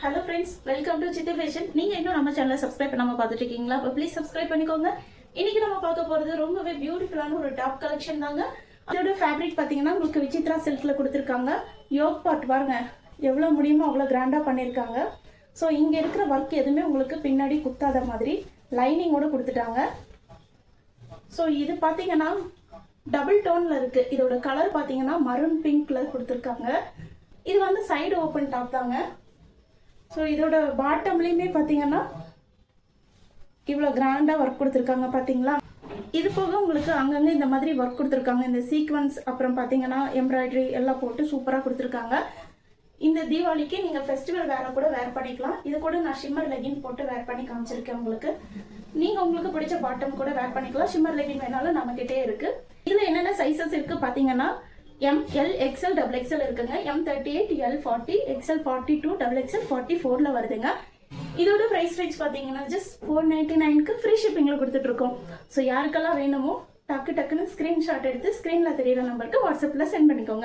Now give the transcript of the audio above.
Hello friends, welcome to சித்தி fashion. நீங்கள் இன்னும் நம்ம சேனலை சப்ஸ்கிரைப் பண்ணாமல் பார்த்துட்டு இருக்கீங்களா? அப்போ ப்ளீஸ் சப்ஸ்கிரைப் பண்ணிக்கோங்க. இன்னைக்கு நம்ம பார்க்க போகிறது ரொம்பவே பியூட்டிஃபுல்லான ஒரு டாப் கலெக்ஷன் தாங்க. அதோட ஃபேப்ரிக் பார்த்தீங்கன்னா உங்களுக்கு விசித்ரா சில்கில் கொடுத்துருக்காங்க. யோக் பார்ட் பாருங்க, எவ்வளோ முடியுமோ அவ்வளோ கிராண்டாக பண்ணியிருக்காங்க. ஸோ இங்கே இருக்கிற ஒர்க் எதுவுமே உங்களுக்கு பின்னாடி குத்தாத மாதிரி லைனிங்கோடு கொடுத்துட்டாங்க. ஸோ இது பார்த்தீங்கன்னா டபுள் டோனில் இருக்குது. இதோட கலர் பார்த்தீங்கன்னா மரூன் பிங்க் கலர் கொடுத்துருக்காங்க. இது வந்து சைடு ஓப்பன் டாப் தாங்க. ஸோ இதோட பாட்டம்லேயுமே பார்த்தீங்கன்னா இவ்வளோ கிராண்டாக ஒர்க் கொடுத்துருக்காங்க பார்த்தீங்களா. இது போக உங்களுக்கு அங்கங்கே இந்த மாதிரி ஒர்க் கொடுத்துருக்காங்க. இந்த சீக்வன்ஸ் அப்புறம் பார்த்தீங்கன்னா எம்ப்ராய்டரி எல்லாம் போட்டு சூப்பராக கொடுத்துருக்காங்க. இந்த தீபாவளிக்கு நீங்கள் ஃபெஸ்டிவல் வேற கூட வேர் பண்ணிக்கலாம். இது கூட நான் ஷிம்மர் லெகின் போட்டு வேர் பண்ணி காமிச்சிருக்கேன் உங்களுக்கு. நீங்கள் உங்களுக்கு பிடிச்ச பாட்டம் கூட வேர் பண்ணிக்கலாம். ஷிம்மர் லெகின் வேணாலும் நம்மக்கிட்டே இருக்குது. இதில் என்னென்ன சைஸஸ் இருக்குது பார்த்தீங்கன்னா M, L, XL, XXL இருக்குங்க. M38, L40, XL42, XXL 44ல வருதுங்க. இதோட பிரைஸ் ரேஞ்ச் பார்த்தீங்கன்னா ஜஸ்ட் 499க்கு ஃப்ரீ ஷிப்பிங்கில் கொடுத்துட்ருக்கோம். ஸோ யாருக்கெல்லாம் வேணுமோ டக்குன்னு ஸ்க்ரீன்ஷாட் எடுத்து ஸ்க்ரீனில் தெரியிற நம்பருக்கு வாட்ஸ்அப்பில் சென்ட் பண்ணிக்கோங்க.